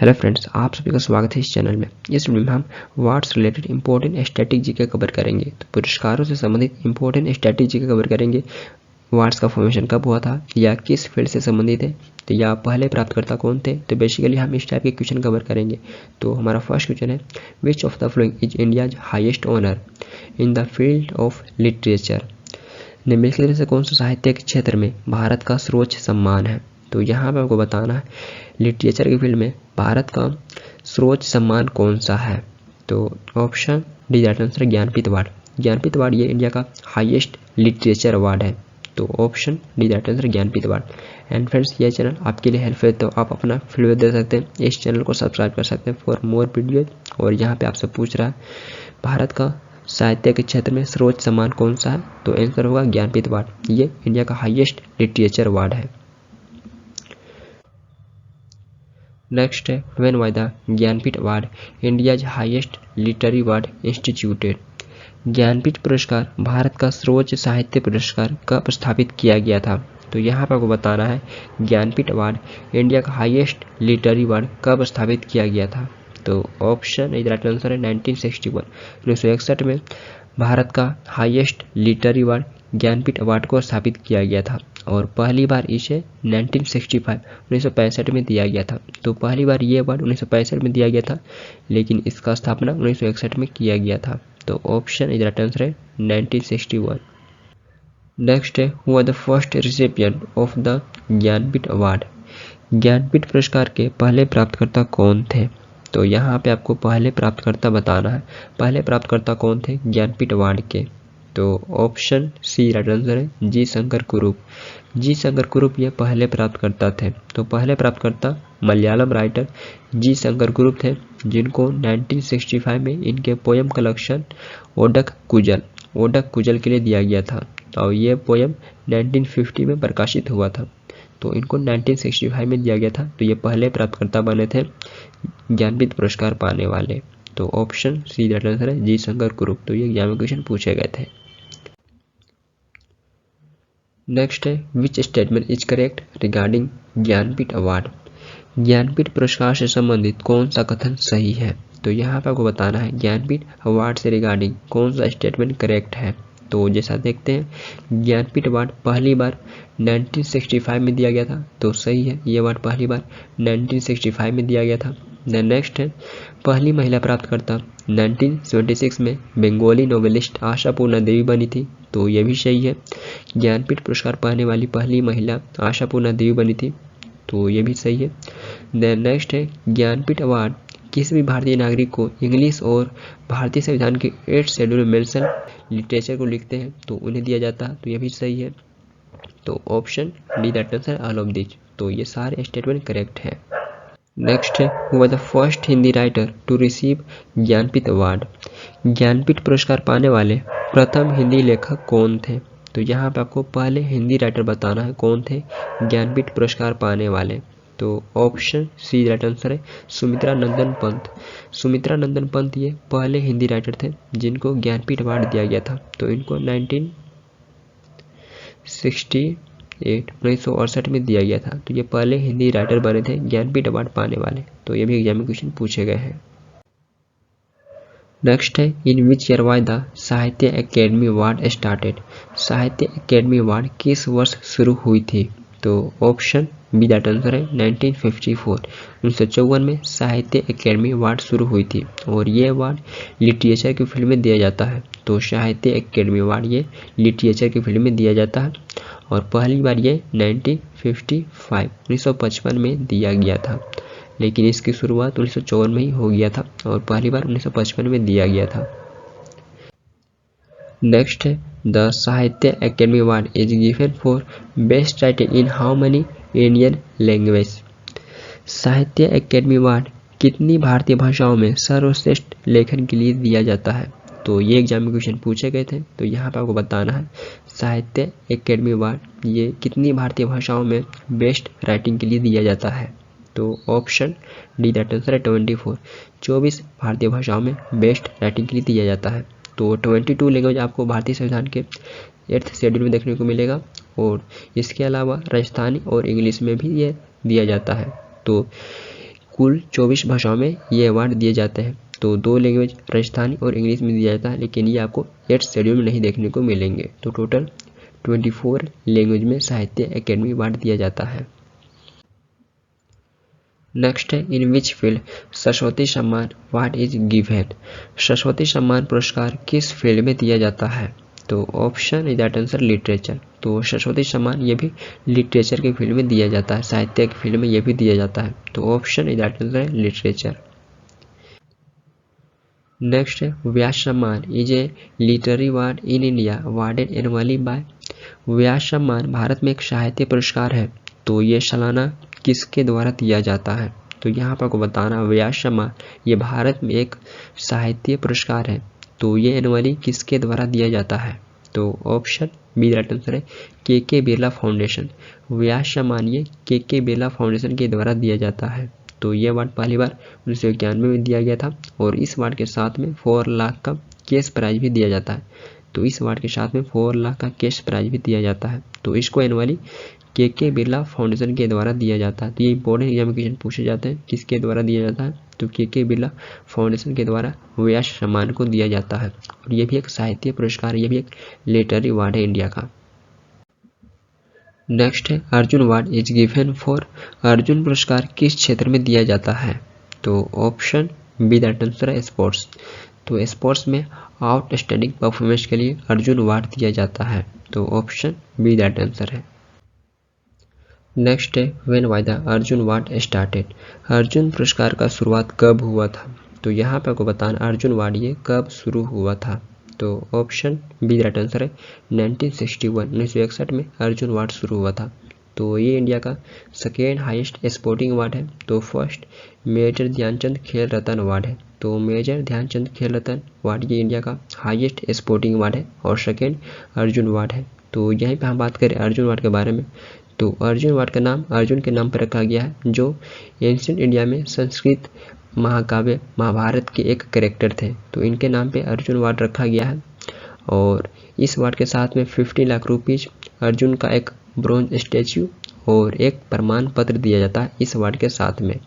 Hello friends, आप सभी का स्वागत है इस चैनल में। इस वीडियो में हम awards related important static GK cover करेंगे। तो पुरस्कारों से संबंधित इंपॉर्टेंट स्टैटिक जीके कवर करेंगे। वार्ड्स का फॉर्मेशन कब हुआ था, या किस फील्ड से संबंधित है, तो या पहले प्राप्तकर्ता कौन थे। तो बेसिकली हम इस टाइप के क्वेश्चन कवर करेंगे। तो हमारा फर्स्ट क्वेश्चन है, which of the following is India's highest honour in the field of literature. निम्नलिखित से कौन सा साहित्य के क्षेत्र में भारत का सर्वोच्च सम्मान है। तो यहाँ पे आपको बताना है लिटरेचर की फील्ड में भारत का सर्वोच्च सम्मान कौन सा है। तो option D right answer Jnanpith award. Jnanpith award ये इंडिया का हाईएस्ट लिटरेचर अवार्ड है। तो option D right answer Jnanpith award. And friends, ये चैनल आपके लिए हेल्प है तो आप अपना फीडबैक दे सकते हैं, इस चैनल को सब्सक्राइब कर सकते हैं फॉर मोर वीडियो। और यहाँ पे आपसे पूछ रहा है भारत का साहित्य के क्षेत्र में सर्वोच्च सम्मान कौन सा है, तो आंसर होगा ज्ञानपीठ अवार्ड। ये इंडिया का हाईएस्ट लिटरेचर अवार्ड है। नेक्स्ट है, when was the Jnanpith award India's highest literary award instituted. Jnanpith पुरस्कार भारत का सर्वोच्च साहित्य पुरस्कार कब स्थापित किया गया था। तो यहाँ पर आपको बताना है ज्ञानपीठ अवार्ड इंडिया का हाईएस्ट लिटरेरी अवार्ड कब स्थापित किया गया था। तो ऑप्शन इज राइट आंसर है 1961। 1961 में भारत का highest literary award Jnanpith award को स्थापित किया गया था। और पहली बार इसे 1965 में दिया गया था। तो पहली बार ये अवार्ड 1965 में दिया गया था, लेकिन इसका स्थापना 1961 में किया गया था। तो ऑप्शन इज राइट आंसर है 1961। नेक्स्ट है, who are the first recipient of the Jnanpith award. Jnanpith पुरस्कार के पहले प्राप्तकर्ता कौन थे। तो यहाँ पे आपको पहले प्राप्तकर्ता बताना है। पहले प्राप्तकर्ता कौन थे ज्ञानपीठ अवार्ड के। तो ऑप्शन सी राइट आंसर है जी शंकर कुरूप। जी शंकर कुरूप ये पहले प्राप्तकर्ता थे। तो पहले प्राप्तकर्ता मलयालम राइटर जी शंकर कुरूप थे, जिनको 1965 में इनके पोयम कलेक्शन ओडक कुजल के लिए दिया गया था। और ये पोयम 1950 में प्रकाशित हुआ था। तो इनको 1965 में दिया गया था। तो ये पहले प्राप्तकर्ता बने थे ज्ञानपीठ पुरस्कार पाने वाले। तो ऑप्शन सी राइट आंसर है जी शंकर कुरूप। तो ये एग्जाम में क्वेश्चन पूछे गए थे। नेक्स्ट है, which statement is correct regarding Jnanpith award. Jnanpith पुरस्कार से संबंधित कौन सा कथन सही है। तो यहाँ पर आपको बताना है ज्ञानपीठ अवार्ड से रिगार्डिंग कौन सा स्टेटमेंट करेक्ट है। तो जैसा देखते हैं ज्ञानपीठ अवार्ड पहली बार 1965 में दिया गया था। तो सही है, ये अवार्ड पहली बार 1965 में दिया गया था। नेक्स्ट है, पहली महिला प्राप्तकर्ता 1976 में बंगाली नोवेलिस्ट आशापूर्णा देवी बनी थी। तो ये भी सही है, ज्ञानपीठ पुरस्कार पाने वाली पहली महिला आशापूर्णा देवी बनी थी। तो ये भी सही है। नेक्स्ट है, ज्ञानपीठ अवार्ड किसी भी भारतीय नागरिक को इंग्लिश और भारतीय संविधान के 8 शेड्यूल में मेंशन लिटरेचर को लिखते हैं तो उन्हें दिया जाता है। तो ये भी सही है। तो option D that answer all of this. तो ये सारे स्टेटमेंट करेक्ट है। नेक्स्ट है, who was the first Hindi writer to receive Jnanpith award. Jnanpith पुरस्कार पाने वाले प्रथम हिंदी लेखक कौन थे। तो यहाँ पे आपको पहले हिंदी राइटर बताना है कौन थे ज्ञानपीठ पुरस्कार पाने वाले। तो ऑप्शन सी राइट आंसर है सुमित्रा नंदन पंत। सुमित्रा नंदन पंत ये पहले हिंदी राइटर थे जिनको ज्ञानपीठ अवार्ड दिया गया था। तो इनको 1968 में दिया गया था। तो ये पहले हिंदी राइटर बने थे ज्ञानपीठ अवार्ड पाने वाले। तो ये भी एग्जाम में क्वेश्चन पूछे गए हैं। नेक्स्ट है, in which year was the साहित्य अकेडमी अवार्ड स्टार्टेड। साहित्य अकेडमी अवार्ड किस वर्ष शुरू हुई थी। तो ऑप्शन बी दैट आंसर है 1954। 1954 में साहित्य अकेडमी अवार्ड शुरू हुई थी। और ये अवार्ड लिटरेचर की फील्ड में दिया जाता है। तो साहित्य अकेडमी अवार्ड ये लिटरेचर की फील्ड में दिया जाता है। और पहली बार ये 1955 में दिया गया था, लेकिन इसकी शुरुआत 1954 में ही हो गया था और पहली बार 1955 में दिया गया था। नेक्स्ट है, द साहित्य academy award is given for best writing in how many Indian language. साहित्य अकेडमी अवार्ड कितनी भारतीय भाषाओं में सर्वश्रेष्ठ लेखन के लिए दिया जाता है। तो ये एग्जाम में क्वेश्चन पूछे गए थे। तो यहाँ पर आपको बताना है साहित्य अकेडमी अवार्ड ये कितनी भारतीय भाषाओं में बेस्ट राइटिंग के लिए दिया जाता है। तो ऑप्शन डी दैट आंसर है 24। 24 भारतीय भाषाओं में बेस्ट राइटिंग के लिए दिया जाता है। तो 22 लैंग्वेज आपको भारतीय संविधान के 8th शेड्यूल में देखने को मिलेगा। और इसके अलावा राजस्थानी और इंग्लिश में भी ये दिया जाता है। तो कुल 24 भाषाओं में ये अवार्ड दिए जाते हैं। तो 2 लैंग्वेज राजस्थानी और इंग्लिश में दिया जाता है, लेकिन ये आपको 8th शेड्यूल में नहीं देखने को मिलेंगे। तो टोटल 24 लैंग्वेज में साहित्य अकेडमी अवार्ड दिया जाता है। नेक्स्ट है, इन विच फील्ड सरस्वती सम्मान व्हाट इज गिवन। सरस्वती सम्मान पुरस्कार किस फील्ड में दिया जाता है? तो option is that answer literature. तो सरस्वती सम्मान ये भी लिटरेचर के फील्ड में दिया जाता है, साहित्य के फील्ड में ये भी दिया जाता है। तो ऑप्शन इज दैट आंसर है लिटरेचर। नेक्स्ट है, Vyas Samman is a literary award in India awarded annually by. Vyas Samman Bharat में एक साहित्य पुरस्कार है, तो ये सालाना किसके द्वारा दिया जाता है? तो यहाँ पर आपको बताना, व्यास सम्मान ये भारत में एक साहित्य पुरस्कार है, तो ये एनुअली किसके द्वारा दिया जाता है? तो ऑप्शन बी राइट आंसर है के बिरला फाउंडेशन। व्यास सम्मान ये के बिरला फाउंडेशन के द्वारा दिया जाता है। तो ये अवार्ड पहली बार 1991 में दिया गया था, और इस अवार्ड के साथ में 4 लाख का कैश प्राइज भी दिया जाता है। तो इस अवार्ड के साथ में 4 लाख का कैश प्राइज भी दिया जाता है। तो इसको एनुअली के बिरला फाउंडेशन के द्वारा दिया जाता है। तो ये इंपॉर्टेंट एग्जाम में क्वेश्चन पूछे जाते हैं, किसके द्वारा दिया जाता है? तो के बिरला फाउंडेशन के द्वारा व्यास सम्मान को दिया जाता है, और ये भी एक साहित्य पुरस्कार, ये भी एक लिटरेरी अवार्ड है इंडिया का। नेक्स्ट है, Arjun award is given for. Arjun पुरस्कार किस क्षेत्र में दिया जाता है? तो ऑप्शन बी दैट आंसर है स्पोर्ट्स। तो स्पोर्ट्स में आउटस्टैंडिंग परफॉर्मेंस के लिए अर्जुन अवार्ड दिया जाता है। तो ऑप्शन बी दैट आंसर है। नेक्स्ट है, when was the Arjun award started. Arjun पुरस्कार का शुरुआत कब हुआ था? तो यहाँ पे आपको बताना अर्जुन अवार्ड ये कब शुरू हुआ था। तो ऑप्शन बी राइट आंसर है 1961 में अर्जुन अवार्ड शुरू हुआ था। तो ये इंडिया का सेकेंड हाईएस्ट स्पोर्टिंग अवार्ड है। तो first major Dhyanchand Khel Ratna award है। तो मेजर ध्यानचंद खेल रत्न अवार्ड ये इंडिया का हाईएस्ट स्पोर्टिंग अवार्ड है, और सेकेंड अर्जुन अवार्ड है। तो यहीं पे हम बात करें अर्जुन अवार्ड के बारे में, तो अर्जुन अवार्ड का नाम अर्जुन के नाम पर रखा गया है, जो एंशिएंट इंडिया में संस्कृत महाकाव्य महाभारत के एक कैरेक्टर थे। तो इनके नाम पे अर्जुन अवार्ड रखा गया है, और इस अवार्ड के साथ में 50 लाख रुपीज, अर्जुन का एक ब्रोंज स्टैच्यू और एक प्रमाण पत्र दिया जाता है इस अवार्ड के साथ में,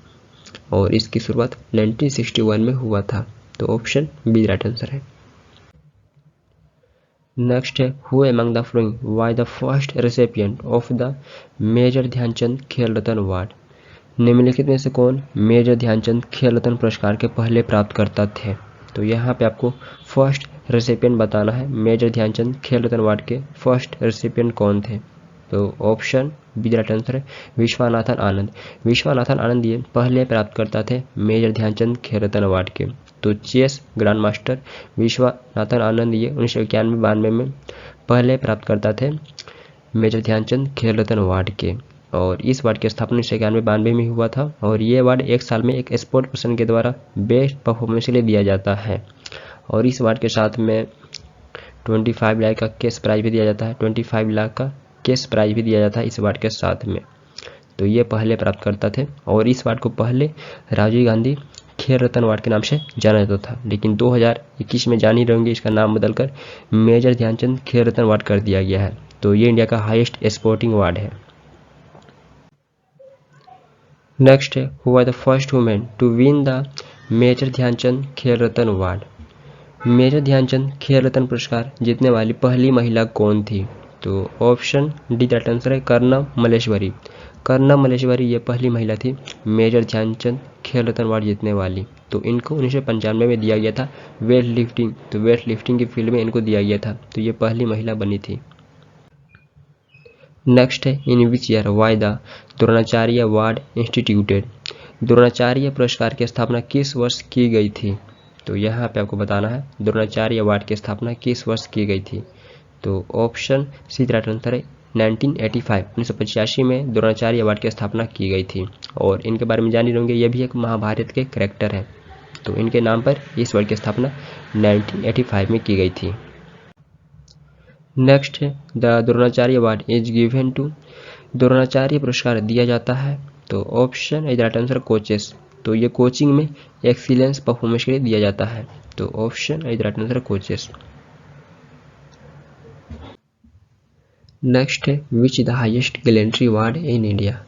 और इसकी शुरुआत 1961 में हुआ था। तो ऑप्शन बी राइट आंसर है। नेक्स्ट है, who among the following was the first recipient of the major Dhyanchand Khel Ratna award. निम्नलिखित में से कौन मेजर ध्यानचंद खेल रत्न पुरस्कार के पहले प्राप्तकर्ता थे? तो यहाँ पे आपको फर्स्ट रेसिपिएंट बताना है, मेजर ध्यानचंद खेल रत्न अवार्ड के फर्स्ट रेसिपिएंट कौन थे? तो ऑप्शन बी राइट आंसर है विश्वनाथन आनंद। विश्वनाथन आनंद ये पहले प्राप्तकर्ता थे मेजर ध्यानचंद खेल रत्न अवार्ड के। तो chess grand master Viswanathan Anand ये 1991-92 में पहले प्राप्तकर्ता थे मेजर ध्यानचंद खेल रत्न अवार्ड के, और इस अवार्ड की स्थापना 1991-92 में हुआ था, और ये अवार्ड एक साल में एक स्पोर्ट पर्सन के द्वारा बेस्ट परफॉर्मेंस के लिए दिया जाता है, और इस अवार्ड के साथ में 25 लाख का कैश प्राइज भी दिया जाता है, 25 लाख का कैश प्राइज भी दिया जाता है इस अवार्ड के साथ में। तो ये पहले प्राप्तकर्ता थे, और इस अवार्ड को पहले राजीव गांधी खेल रत्न अवार्ड के नाम से जाना जाता था, लेकिन 2021 में जान ही रहेंगे इसका नाम बदलकर मेजर ध्यानचंद खेल रत्न अवार्ड कर दिया गया है। तो ये इंडिया का हाईएस्ट स्पोर्टिंग अवार्ड है। नेक्स्ट है, who was the first women to win the major Dhyanchand Khel Ratna award. Major Dhyanchand Khel रत्न पुरस्कार जीतने वाली पहली महिला कौन थी? तो ऑप्शन डी राइट आंसर है कर्णम मल्लेश्वरी। कर्णम मल्लेश्वरी ये पहली महिला थी मेजर ध्यानचंद खेल रत्न अवार्ड जीतने वाली। तो इनको 1995 में दिया गया था वेट लिफ्टिंग, तो वेट लिफ्टिंग की फील्ड में इनको दिया गया था, तो ये पहली महिला बनी थी। नेक्स्ट है, in which year was the Dronacharya award instituted. Dronacharya पुरस्कार की स्थापना किस वर्ष की गई थी? तो यहाँ पे आपको बताना है द्रोणाचार्य अवार्ड की स्थापना किस वर्ष की गई थी। तो ऑप्शन सी राइट आंसर है 1985 में द्रोणाचार्य अवार्ड की स्थापना की गई थी, और इनके बारे में जान ही रहेंगे ये भी एक महाभारत के कैरेक्टर हैं। तो इनके नाम पर इस अवार्ड की स्थापना 1985 में की गई थी। नेक्स्ट है, the Dronacharya award is given to. द्रोणाचार्य पुरस्कार दिया जाता है, तो option is right answer coaches. तो ये कोचिंग में एक्सीलेंस परफॉर्मेंस के लिए दिया जाता है, तो option is right answer coaches. Next है, which the highest gallantry award in India.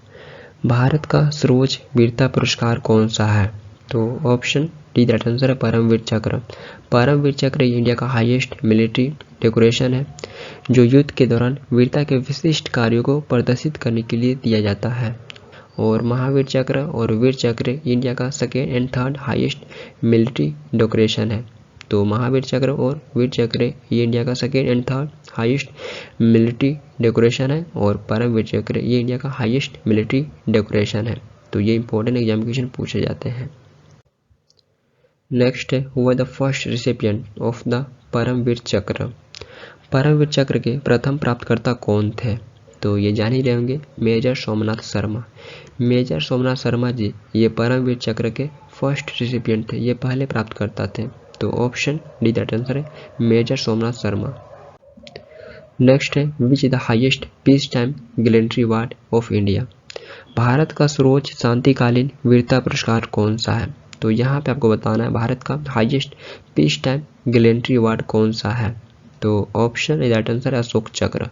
Bharat का सर्वोच्च वीरता पुरस्कार कौन सा है? तो ऑप्शन डी राइट आंसर है परमवीर चक्र। परमवीर चक्र इंडिया का हाईएस्ट मिलिट्री डेकोरेशन है जो युद्ध के दौरान वीरता के विशिष्ट कार्यों को प्रदर्शित करने के लिए दिया जाता है। और महावीर चक्र और वीर चक्र इंडिया का second and third highest military decoration है। तो महावीर चक्र और वीर चक्र ये इंडिया का second and third highest military decoration है और परमवीर चक्र ये इंडिया का हाईएस्ट मिलिट्री डेकोरेशन है। तो ये इंपॉर्टेंट एग्जामिनेशन पूछे जाते हैं। नेक्स्ट है हुआ the first recipient of the Param Vir Chakra. Param Vir चक्र के प्रथम प्राप्तकर्ता कौन थे? तो ये जान ही रहे होंगे मेजर सोमनाथ शर्मा। मेजर सोमनाथ शर्मा जी ये परमवीर चक्र के फर्स्ट रिसिपिएंट थे, ये पहले प्राप्तकर्ता थे। तो ऑप्शन डी दैट आंसर है मेजर सोमनाथ शर्मा। नेक्स्ट है which is the highest peace time gallantry award of India. Bharat का सर्वोच्च शांतिकालीन वीरता पुरस्कार कौन सा है? तो यहाँ पे आपको बताना है भारत का highest peace time gallantry award कौन सा है। तो ऑप्शन ए दैट आंसर है अशोक चक्र।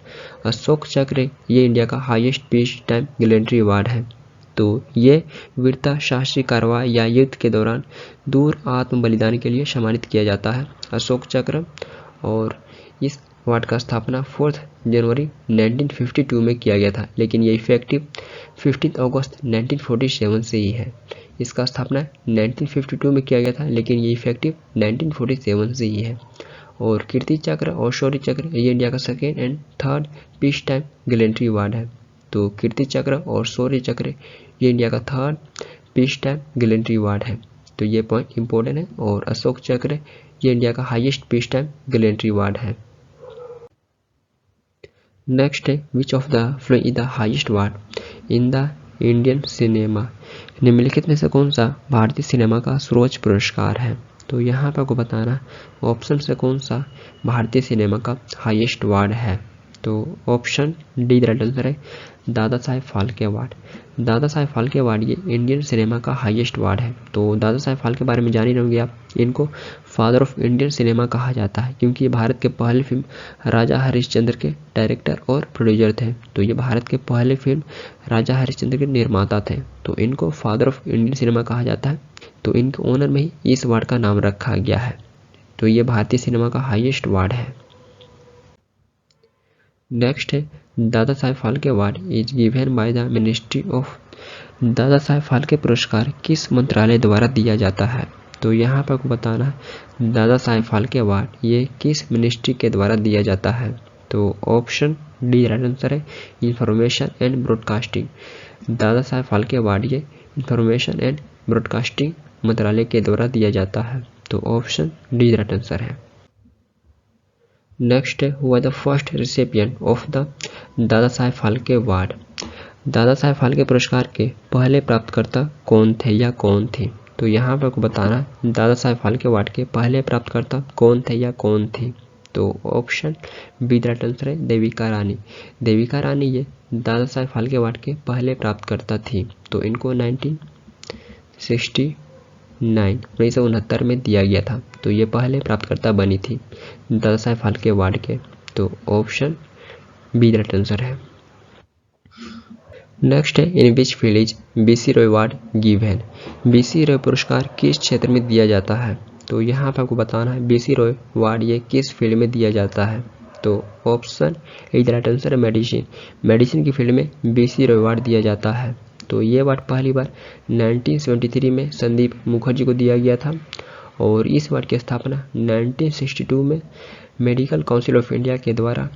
अशोक चक्र ये इंडिया का highest peace time gallantry award है। तो ये वीरता, साहसी कार्रवाई या युद्ध के दौरान दूर आत्म बलिदान के लिए सम्मानित किया जाता है अशोक चक्र। और इस अवार्ड का स्थापना 4 जनवरी 1952 में किया गया था, लेकिन ये इफेक्टिव 15 अगस्त 1947 से ही है। इसका स्थापना 1952 में किया गया था, लेकिन ये इफेक्टिव 1947 से ही है। और कीर्ति चक्र और शौर्य चक्र ये इंडिया का second and third peace time gallantry award है। तो कीर्ति चक्र और शौर्य चक्र ये इंडिया का third peace time gallantry award है। तो ये पॉइंट इंपॉर्टेंट है। और अशोक चक्र ये इंडिया का highest peace time gallantry award है। नेक्स्ट है which of the following is the highest award in the Indian cinema. निम्नलिखित में से कौन सा भारतीय सिनेमा का सर्वोच्च पुरस्कार है? तो यहाँ पर आपको बताना ऑप्शन से कौन सा भारतीय सिनेमा का हाईएस्ट अवार्ड है। तो ऑप्शन डी राइट आंसर है दादा साहेब फाल्के अवार्ड। दादा साहेब फाल्के अवार्ड ये इंडियन सिनेमा का हाईएस्ट अवार्ड है। तो दादा साहेब फाल्के के बारे में जान ही रहेंगे आप, इनको फादर ऑफ इंडियन सिनेमा कहा जाता है क्योंकि ये भारत के पहले फिल्म राजा हरिश्चंद्र के डायरेक्टर और प्रोड्यूसर थे। तो ये भारत के पहले फिल्म राजा हरिश्चंद्र के निर्माता थे, तो इनको फादर ऑफ इंडियन सिनेमा कहा जाता है। तो इनके ऑनर में ही इस अवार्ड का नाम रखा गया है। तो ये भारतीय सिनेमा का हाईएस्ट अवार्ड है। नेक्स्ट है Dada Saheb Phalke award is given by the ministry of. Dada Saheb Phalke पुरस्कार किस मंत्रालय द्वारा दिया जाता है? तो यहाँ पर आपको बताना है दादा साहेब फाल्के अवार्ड ये किस मिनिस्ट्री के द्वारा दिया जाता है। तो ऑप्शन डी राइट आंसर है इंफॉर्मेशन एंड ब्रॉडकास्टिंग। दादा साहेब फाल्के अवार्ड ये इंफॉर्मेशन एंड ब्रॉडकास्टिंग मंत्रालय के द्वारा दिया जाता है। तो ऑप्शन डी राइट आंसर है। नेक्स्ट हुआ the first recipient of the दादा साहेब फाल्के अवार्ड। दादा साहेब फाल्के पुरस्कार के पहले प्राप्तकर्ता कौन थे या कौन थी? तो यहाँ पर आपको बताना दादा साहेब फाल्के अवार्ड के पहले प्राप्तकर्ता कौन थे या कौन थी। तो ऑप्शन बी राइट आंसर है देविका रानी। देविका रानी ये दादा साहेब फाल्के अवार्ड के पहले प्राप्तकर्ता थी। तो इनको 1969 में दिया गया था। तो ये पहले प्राप्तकर्ता बनी थी दादा साहेब फाल्के अवार्ड के। तो ऑप्शन बी राइट आंसर है। नेक्स्ट है in which field is BC Roy award given. BC Roy पुरस्कार किस क्षेत्र में दिया जाता है? तो यहाँ पर आपको बताना है बीसी रॉय अवार्ड ये किस फील्ड में दिया जाता है। तो ऑप्शन ए राइट आंसर है मेडिसिन। मेडिसिन की फील्ड में बीसी रॉय अवार्ड दिया जाता है। तो ये अवार्ड पहली बार 1973 में संदीप मुखर्जी को दिया गया था और इस अवार्ड की स्थापना 1962 में मेडिकल काउंसिल ऑफ इंडिया के द्वारा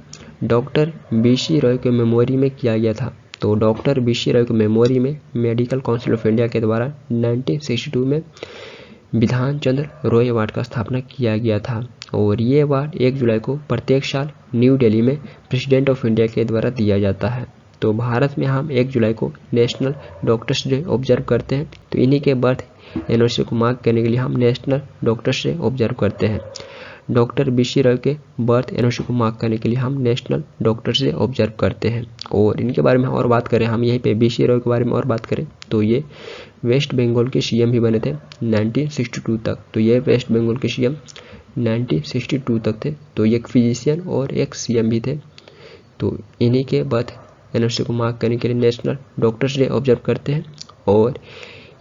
डॉक्टर बीसी रॉय के मेमोरी में किया गया था। तो डॉक्टर बीसी रॉय के मेमोरी में मेडिकल काउंसिल ऑफ इंडिया के द्वारा 1962 में विधान चंद्र रॉय अवार्ड का स्थापना किया गया था। और ये अवार्ड 1 जुलाई को प्रत्येक साल न्यू दिल्ली में प्रेसिडेंट ऑफ इंडिया के द्वारा दिया जाता है। तो भारत में हम 1 जुलाई को नेशनल डॉक्टर्स डे ऑब्जर्व करते हैं। तो इन्हीं के बर्थ एनिवर्सरी को मार्क करने के लिए हम नेशनल डॉक्टर्स डे ऑब्जर्व करते हैं। डॉक्टर बीसी रॉय के बर्थ एनिवर्सरी को मार्क करने के लिए हम नेशनल डॉक्टर्स डे ऑब्जर्व करते हैं। और इनके बारे में और बात करें, हम यहीं पे बीसी रॉय के बारे में और बात करें तो ये वेस्ट बंगाल के सीएम भी बने थे 1962 तक। तो ये वेस्ट बंगाल के सीएम 1962 तक थे। तो ये एक फिजिशियन और एक सीएम भी थे। तो इन्हीं के बर्थ एनिवर्सरी को मार्क करने के लिए नेशनल डॉक्टर्स डे ऑब्जर्व करते हैं और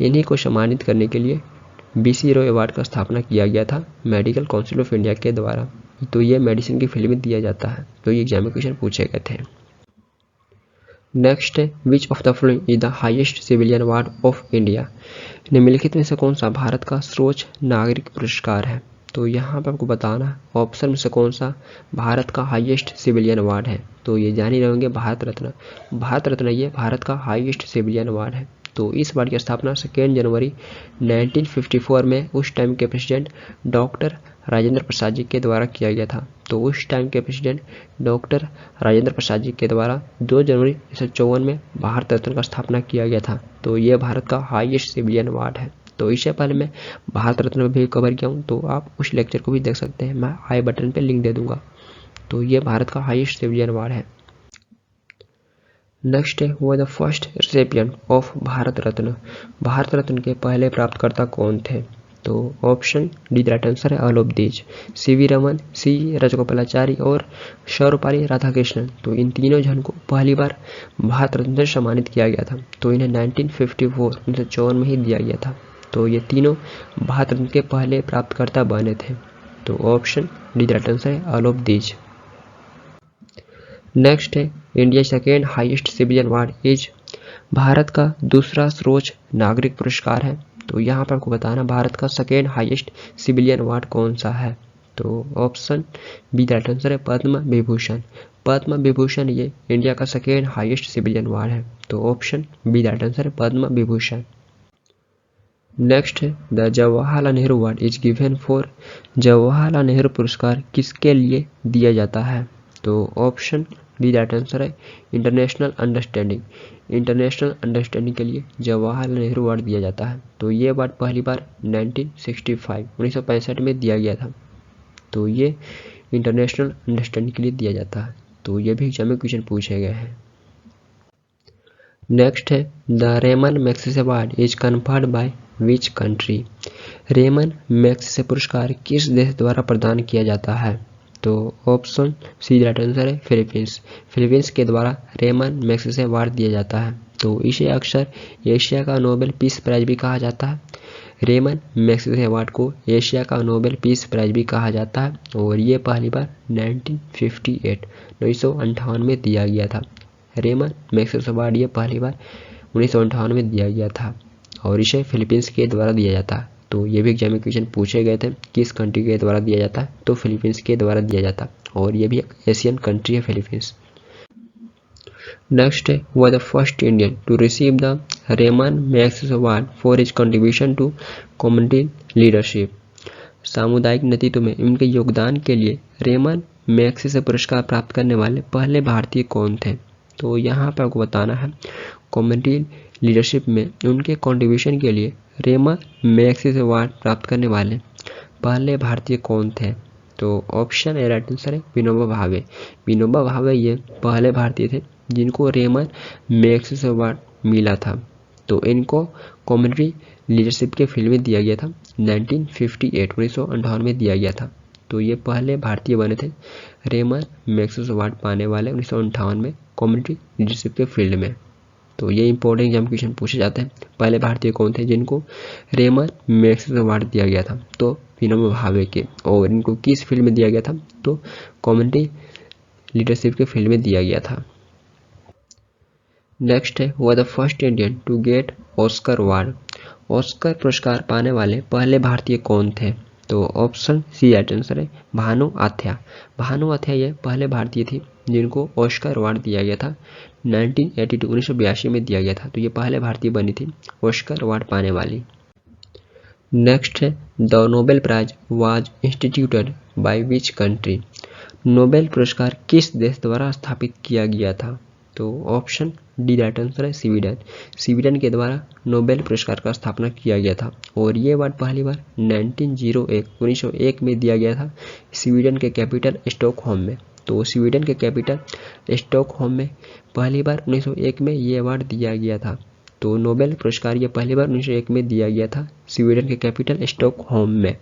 इन्हीं को सम्मानित करने के लिए BC रॉय अवार्ड का स्थापना किया गया था मेडिकल काउंसिल ऑफ इंडिया के द्वारा। तो ये मेडिसिन की फील्ड में दिया जाता है। तो ये एग्जाम में क्वेश्चन पूछे गए थे। नेक्स्ट है which of the following is the highest civilian award of India. निम्नलिखित में से कौन सा भारत का सर्वोच्च नागरिक पुरस्कार है। तो यहाँ पर आपको बताना है ऑप्शन में से कौन सा भारत का हाईएस्ट सिविलियन अवार्ड है। तो ये जान ही रहेंगे भारत रत्न। भारत रत्न ये भारत का हाईएस्ट सिविलियन अवार्ड है। तो इस अवार्ड की स्थापना 2 जनवरी 1954 में उस टाइम के प्रेसिडेंट डॉक्टर राजेंद्र प्रसाद जी के द्वारा किया गया था। तो उस टाइम के प्रेसिडेंट डॉक्टर राजेंद्र प्रसाद जी के द्वारा 2 जनवरी 1954 में भारत रत्न का स्थापना किया गया था। तो ये भारत का हाईएस्ट सिविलियन अवार्ड है। तो इससे पहले मैं भारत रत्न भी कवर किया हूँ, तो आप उस लेक्चर को भी देख सकते हैं, मैं आई बटन पे लिंक दे दूंगा। तो ये भारत का हाईएस्ट सिविलियन अवार्ड है। नेक्स्ट है वो the first recipient of Bharat Ratna. Bharat Ratna के पहले प्राप्तकर्ता कौन थे। तो ऑप्शन डी राइट आंसर है all of these. CV Raman, C Rajagopalachari और सर्वपल्ली राधाकृष्णन। तो इन तीनों जन को पहली बार भारत रत्न से सम्मानित किया गया था। तो इन्हें 1954 में ही दिया गया था। तो ये तीनों भारत रत्न के पहले प्राप्तकर्ता बने थे। तो ऑप्शन डी राइट आंसर है ऑल ऑफ दीज। नेक्स्ट है India second highest civilian award is. Bharat का दूसरा सर्वोच्च नागरिक पुरस्कार है। तो यहाँ पर आपको बताना भारत का सेकेंड हाईएस्ट सिविलियन अवार्ड कौन सा है। तो ऑप्शन बी राइट आंसर है पद्म विभूषण। पद्म विभूषण ये इंडिया का सेकेंड हाईएस्ट सिविलियन अवार्ड है। तो ऑप्शन बी राइट आंसर है पद्म विभूषण। नेक्स्ट है the Jawaharlal Nehru award is given for. Jawaharlal Nehru पुरस्कार किसके लिए दिया जाता है। तो ऑप्शन डी राइट आंसर है इंटरनेशनल अंडरस्टैंडिंग। इंटरनेशनल अंडरस्टैंडिंग के लिए जवाहरलाल नेहरू अवार्ड दिया जाता है। तो ये अवार्ड पहली बार 1965 में दिया गया था। तो ये इंटरनेशनल अंडरस्टैंडिंग के लिए दिया जाता है। तो ये भी एग्जाम में क्वेश्चन पूछे गए हैं। नेक्स्ट है the Ramon Magsaysay award is conferred by which country. Ramon Magsaysay पुरस्कार किस देश द्वारा प्रदान किया जाता है। तो ऑप्शन सी राइट आंसर है फिलीपींस। फिलीपींस के द्वारा रेमन मैग्सेसे अवार्ड दिया जाता है। तो इसे अक्सर एशिया का नोबेल पीस प्राइज भी कहा जाता है। रेमन मैग्सेसे अवार्ड को एशिया का नोबेल पीस प्राइज भी कहा जाता है और ये पहली बार 1958 में दिया गया था। रेमन मैग्सेसे अवार्ड ये पहली बार 1958 में दिया गया था और इसे फिलीपींस के द्वारा दिया जाता है। तो ये भी एग्जाम में क्वेश्चन पूछे गए थे किस कंट्री के द्वारा दिया जाता है। तो फिलीपींस के द्वारा दिया जाता है और ये भी एक एशियन कंट्री है फिलीपींस। नेक्स्ट है वो the first Indian to receive the Ramon Magsaysay award for his contribution to community leadership. सामुदायिक नेतृत्व में उनके योगदान के लिए रेमन मैग्सेसे पुरस्कार प्राप्त करने वाले पहले भारतीय कौन थे। तो यहाँ पर आपको बताना है कम्युनिटी लीडरशिप में उनके कंट्रीब्यूशन के लिए रेमन मैग्सेसे अवार्ड प्राप्त करने वाले पहले भारतीय कौन थे। तो ऑप्शन ए राइट आंसर है विनोबा भावे। विनोबा भावे ये पहले भारतीय थे जिनको रेमन मैग्सेसे अवार्ड मिला था। तो इनको कम्युनिटी लीडरशिप के फील्ड में दिया गया था 1958 में दिया गया था। तो ये पहले भारतीय बने थे रेमन मैग्सेसे अवार्ड पाने वाले 1958 में कम्युनिटी लीडरशिप के फील्ड में। तो ये इंपॉर्टेंट एग्जाम क्वेश्चन पूछे जाते हैं पहले भारतीय कौन थे जिनको रेमन मैग्सेसे अवार्ड दिया गया था। तो विनोबा भावे के और इनको किस फील्ड में दिया गया था। तो कम्युनिटी लीडरशिप के फील्ड में दिया गया था। नेक्स्ट है वो the first Indian to get Oscar award. Oscar पुरस्कार पाने वाले पहले भारतीय कौन थे। तो ऑप्शन सी राइट आंसर है भानु आथ्या। भानु आथ्या ये पहले भारतीय थी जिनको ऑस्कर अवार्ड दिया गया था 1982 में दिया गया था। तो ये पहले भारतीय बनी थी ऑस्कर अवार्ड पाने वाली। नेक्स्ट है the Nobel prize was instituted by which country. Nobel पुरस्कार किस देश द्वारा स्थापित किया गया था। तो ऑप्शन डी राइट आंसर है स्वीडन। स्वीडन के द्वारा नोबेल पुरस्कार का स्थापना किया गया था और ये अवार्ड पहली बार 1901 में दिया गया था स्वीडन के कैपिटल स्टॉकहोम में। तो स्वीडन के कैपिटल स्टॉकहोम में पहली बार 1901 में ये अवार्ड दिया गया था। तो नोबेल पुरस्कार ये पहली बार 1901 में दिया गया था स्वीडन के कैपिटल स्टॉकहोम में।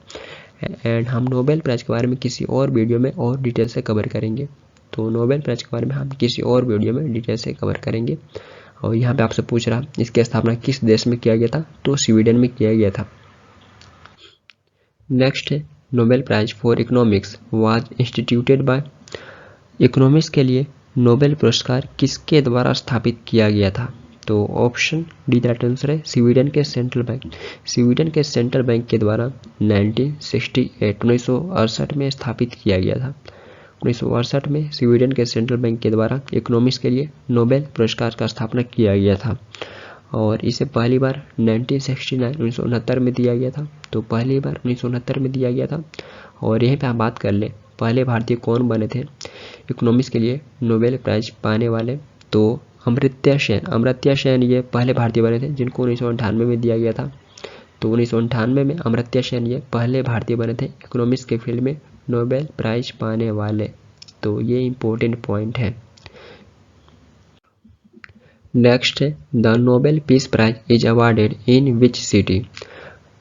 एंड हम नोबेल प्राइज के बारे में किसी और वीडियो में और डिटेल से कवर करेंगे। तो नोबेल प्राइज के बारे में हम किसी और वीडियो में डिटेल से कवर करेंगे। और यहाँ पे आपसे पूछ रहा इसकी स्थापना किस देश में किया गया था, तो स्वीडन में किया गया था। नेक्स्ट है Nobel prize for economics was instituted by. Economics के लिए नोबेल पुरस्कार किसके द्वारा स्थापित किया गया था, तो ऑप्शन डी द आंसर है स्वीडन के सेंट्रल बैंक। स्वीडन के सेंट्रल बैंक के द्वारा 1968 में स्थापित किया गया था। 1968 में स्वीडन के सेंट्रल बैंक के द्वारा इकोनॉमिक्स के लिए नोबेल पुरस्कार का स्थापना किया गया था। और इसे पहली बार 1969 में दिया गया था। तो पहली बार 1969 में दिया गया था। और यहीं पे हम बात कर ले पहले भारतीय कौन बने थे इकोनॉमिक्स के लिए नोबेल प्राइज पाने वाले, तो अमर्त्य सेन ये पहले भारतीय बने थे जिनको 1998 में दिया गया था। तो 1998 में अमर्त्य सेन ये पहले भारतीय बने थे इकोनॉमिक्स के फील्ड में नोबेल प्राइज पाने वाले। तो ये इंपॉर्टेंट पॉइंट है। नेक्स्ट है the Nobel peace prize is awarded in which city.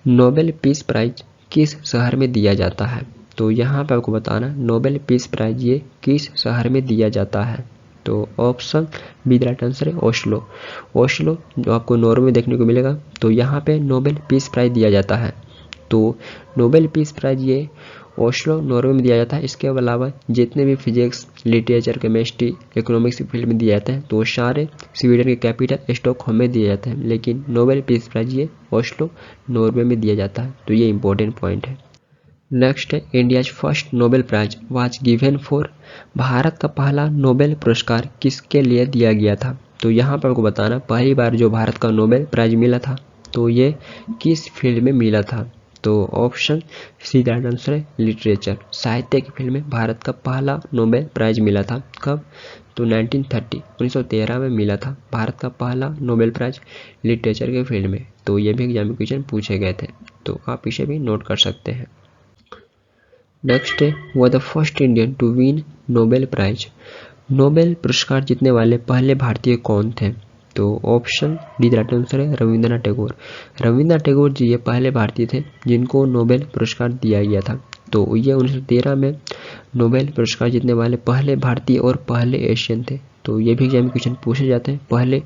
Nobel peace prize किस शहर में दिया जाता है, तो यहाँ पे आपको बताना नोबेल पीस प्राइज ये किस शहर में दिया जाता है। तो option B the right answer है ओस्लो। ओस्लो जो आपको नॉर्वे में देखने को मिलेगा, तो यहाँ पे नोबेल पीस प्राइज दिया जाता है। तो नोबेल पीस प्राइज ये ओस्लो नॉर्वे में दिया जाता है। इसके अलावा जितने भी फिजिक्स, लिटरेचर, केमिस्ट्री, इकोनॉमिक्स की फील्ड में दिए जाते हैं तो सारे स्वीडन के कैपिटल स्टॉकहोम में दिए जाते हैं, लेकिन नोबेल पीस प्राइज ये ओस्लो नॉर्वे में दिया जाता है। तो ये इंपॉर्टेंट पॉइंट है। नेक्स्ट है India's first Nobel prize was given for. Bharat का पहला नोबेल पुरस्कार किसके लिए दिया गया था, तो यहाँ पर आपको बताना पहली बार जो भारत का नोबेल प्राइज मिला था तो ये किस फील्ड में मिला था। तो option C the right answer है लिटरेचर। साहित्य की फील्ड में भारत का पहला नोबेल प्राइज मिला था। कब, तो 1913 में मिला था भारत का पहला नोबेल प्राइज लिटरेचर के फील्ड में। तो ये भी एग्जाम में क्वेश्चन पूछे गए थे, तो आप इसे भी नोट कर सकते हैं। नेक्स्ट है वो the first Indian to win Nobel prize. Nobel पुरस्कार जीतने वाले पहले भारतीय कौन थे, तो option D the right answer है रविंद्रनाथ टैगोर। रविंद्रनाथ टैगोर जी ये पहले भारतीय थे जिनको नोबेल पुरस्कार दिया गया था। तो ये 1913 में नोबेल पुरस्कार जीतने वाले पहले भारतीय और पहले एशियन थे। तो ये भी एग्जाम में क्वेश्चन पूछे जाते हैं पहले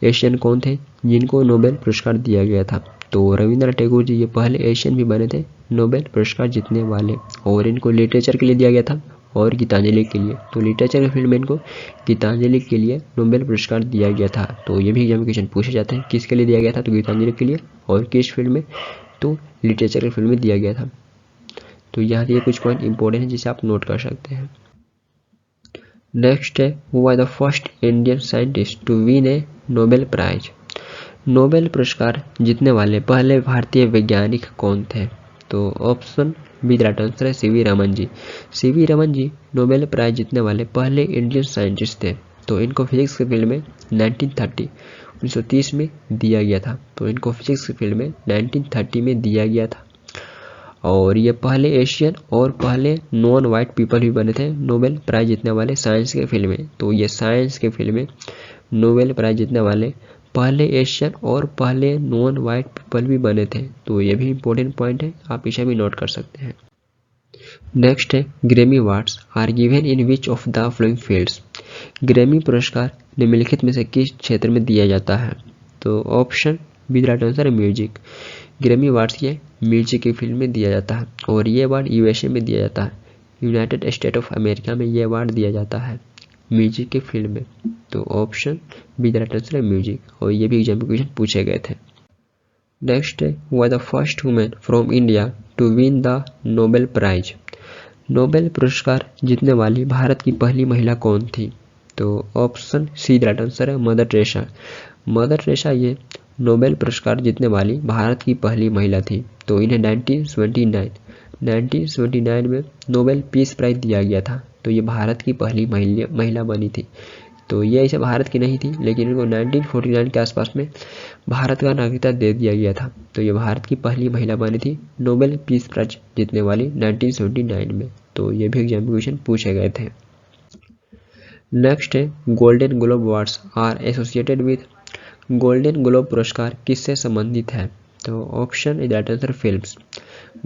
एशियन कौन थे जिनको नोबेल पुरस्कार दिया गया था। तो रविंद्रनाथ टैगोर जी ये पहले एशियन भी बने थे नोबेल पुरस्कार जीतने वाले, और इनको लिटरेचर के लिए दिया गया था और गीतांजलि के लिए। तो लिटरेचर के फील्ड में इनको गीतांजलि के लिए नोबेल पुरस्कार दिया गया था। तो ये भी एग्जाम में क्वेश्चन पूछे जाते हैं किसके लिए दिया गया था, तो गीतांजलि के लिए, और किस फील्ड में, तो लिटरेचर के फील्ड में दिया गया था। तो यहाँ ये कुछ पॉइंट इंपॉर्टेंट है जिसे आप नोट कर सकते हैं। नेक्स्ट है who are the first Indian scientist to win a Nobel prize. Nobel पुरस्कार जीतने वाले पहले भारतीय वैज्ञानिक कौन थे, तो option B the right answer है CV Raman ji. CV Raman ji Nobel prize जीतने वाले पहले इंडियन साइंटिस्ट थे। तो इनको फिजिक्स के फील्ड में 1930 में दिया गया था। तो इनको फिजिक्स के फील्ड में 1930 में दिया गया था। और ये पहले एशियन और पहले नॉन वाइट पीपल भी बने थे नोबेल प्राइज जीतने वाले साइंस के फील्ड में। तो ये साइंस के फील्ड में नोबेल प्राइज जीतने वाले पहले एशियन और पहले नॉन वाइट पीपल भी बने थे। तो ये भी इंपॉर्टेंट पॉइंट है, आप इसे भी नोट कर सकते हैं। नेक्स्ट है Grammy awards are given in which of the following fields. Grammy पुरस्कार निम्नलिखित में से किस क्षेत्र में दिया जाता है, तो option B the right answer है म्यूजिक। ग्रैमी अवार्ड्स ये म्यूजिक की फील्ड में दिया जाता है, और ये अवार्ड यूएसए में दिया जाता है। यूनाइटेड स्टेट ऑफ अमेरिका में ये अवार्ड दिया जाता है म्यूजिक के फील्ड में। तो option B the right answer है म्यूजिक, और ये भी एग्जाम में क्वेश्चन पूछे गए थे। नेक्स्ट है who are the first women from India to win the Nobel prize. Nobel पुरस्कार जीतने वाली भारत की पहली महिला कौन थी, तो option C the right answer है मदर टेरेसा। मदर टेरेसा ये नोबेल पुरस्कार जीतने वाली भारत की पहली महिला थी। तो इन्हें 1979 में नोबेल पीस प्राइज दिया गया था। तो ये भारत की पहली महिला बनी थी। तो ये इसे भारत की नहीं थी, लेकिन इनको 1949 के आसपास में भारत का नागरिकता दे दिया गया था। तो ये भारत की पहली महिला बनी थी नोबेल पीस प्राइज जीतने वाली 1979 में। तो ये भी एग्जाम में क्वेश्चन पूछे गए थे। नेक्स्ट है Golden Globe awards are associated with. Golden Globe पुरस्कार किससे संबंधित है, तो option is right answer films.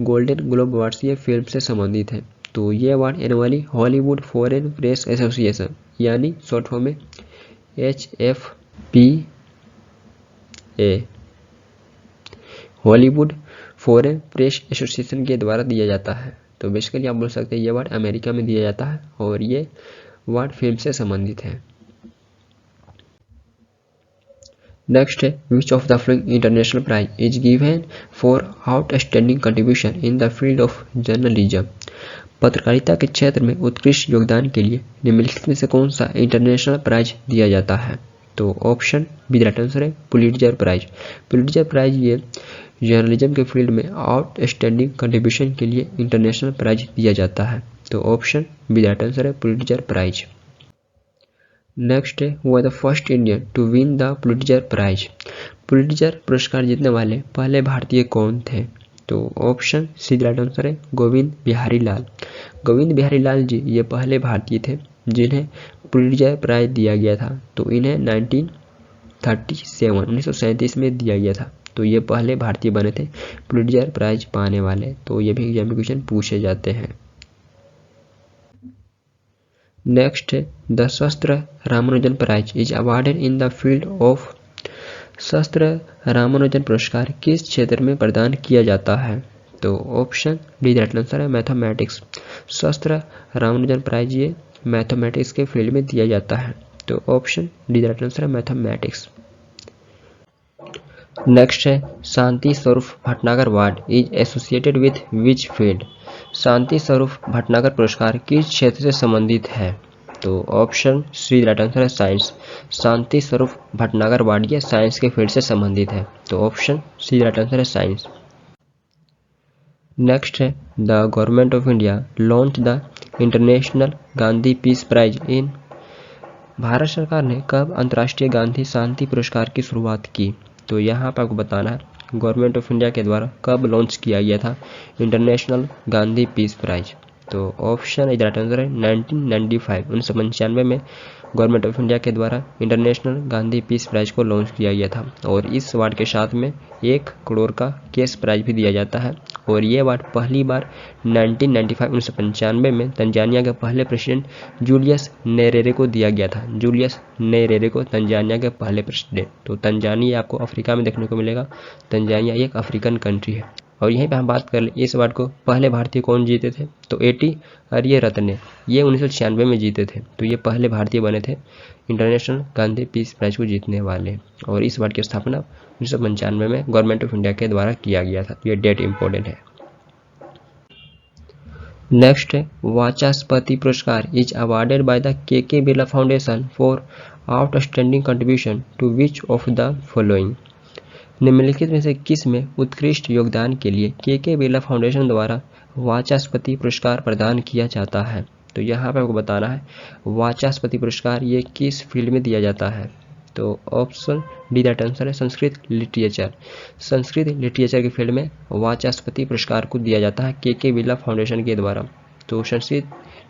Golden Globe awards ये फिल्म से संबंधित है। तो ये award annually Hollywood foreign press association यानी शॉर्ट फॉर्म में HFPA Hollywood foreign press association के द्वारा दिया जाता है। तो बेसिकली आप बोल सकते हैं ये अवार्ड अमेरिका में दिया जाता है और ये अवार्ड फिल्म से संबंधित है। नेक्स्ट है which of the following international prize is given for outstanding contribution in the field of journalism. पत्रकारिता के क्षेत्र में उत्कृष्ट योगदान के लिए निम्नलिखित में से कौन सा इंटरनेशनल प्राइज दिया जाता है। तो option B the right answer है पुलिट्जर प्राइज। पुलिट्जर प्राइज ये जर्नलिज्म के फील्ड में आउटस्टैंडिंग कंट्रीब्यूशन के लिए इंटरनेशनल प्राइज दिया जाता है। तो option B the right answer है पुलिट्जर प्राइज। नेक्स्ट है वो the first Indian to win the Pulitzer prize. Pulitzer पुरस्कार जीतने वाले पहले भारतीय कौन थे। तो option C the right answer है गोविंद बिहारी लाल। गोविंद बिहारी लाल जी ये पहले भारतीय थे जिन्हें पुलिट्जर प्राइज दिया गया था। तो इन्हें 1937 में दिया गया था। तो ये पहले भारतीय बने थे पुलिट्जर प्राइज पाने वाले। तो ये भी एग्जाम में क्वेश्चन पूछे जाते हैं। नेक्स्ट है the Sastra Ramanujan prize is awarded in the field of. Sastra Ramanujan पुरस्कार किस क्षेत्र में प्रदान किया जाता है। तो option D the right answer है मैथमेटिक्स। शस्त्र रामानुजन प्राइज ये मैथमेटिक्स के फील्ड में दिया जाता है। तो option D the right answer है मैथमेटिक्स। नेक्स्ट है Shanti Swarup Bhatnagar award is associated with which field. Shanti Swarup Bhatnagar पुरस्कार किस क्षेत्र से संबंधित है। तो ऑप्शन सी राइट आंसर है साइंस। शांति स्वरूप भटनागर अवार्ड ये साइंस के फील्ड से संबंधित है। तो ऑप्शन सी राइट आंसर है साइंस। नेक्स्ट है the government of India launch the international Gandhi peace prize in. Bharat सरकार ने कब अंतर्राष्ट्रीय गांधी शांति पुरस्कार की शुरुआत की। तो यहाँ पर आपको बताना है गवर्नमेंट ऑफ इंडिया के द्वारा कब लॉन्च किया गया था इंटरनेशनल गांधी पीस प्राइज। तो ऑप्शन इज राइट आंसर है 1995 में गवर्नमेंट ऑफ इंडिया के द्वारा इंटरनेशनल गांधी पीस प्राइज को लॉन्च किया गया था। और इस अवार्ड के साथ में 1 करोड़ का कैश प्राइज भी दिया जाता है। और ये अवार्ड पहली बार 1995 में तंजानिया के पहले प्रेसिडेंट जूलियस नेरेरे को दिया गया था। जूलियस नेरेरे को तंजानिया के पहले प्रेसिडेंट। तो तंजानिया आपको अफ्रीका में देखने को मिलेगा। तंजानिया एक अफ्रीकन कंट्री है। और यहीं पे हम बात कर ले इस अवार्ड को पहले भारतीय कौन जीते थे। तो A.T. अरियरत्ने ये 1996 में जीते थे। तो ये पहले भारतीय बने थे इंटरनेशनल गांधी पीस प्राइज को जीतने वाले। और इस अवार्ड की स्थापना 1995 में गवर्नमेंट ऑफ इंडिया के द्वारा किया गया था। ये डेट इंपॉर्टेंट है। नेक्स्ट है वाचस्पति पुरस्कार is awarded by the K Birla foundation for outstanding contribution to which of the following. निम्नलिखित में से किस में उत्कृष्ट योगदान के लिए के बिरला फाउंडेशन द्वारा वाचस्पति पुरस्कार प्रदान किया जाता है। तो यहाँ पर आपको बताना है वाचस्पति पुरस्कार ये किस फील्ड में दिया जाता है। तो ऑप्शन डी दैट आंसर है संस्कृत लिटरेचर। संस्कृत लिटरेचर के फील्ड में वाचस्पति पुरस्कार को दिया जाता है के बिरला फाउंडेशन के द्वारा। तो संस्कृत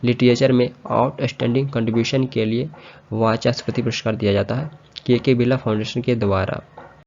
लिटरेचर में आउटस्टैंडिंग कंट्रीब्यूशन के लिए वाचस्पति पुरस्कार दिया जाता है के बिरला फाउंडेशन के द्वारा।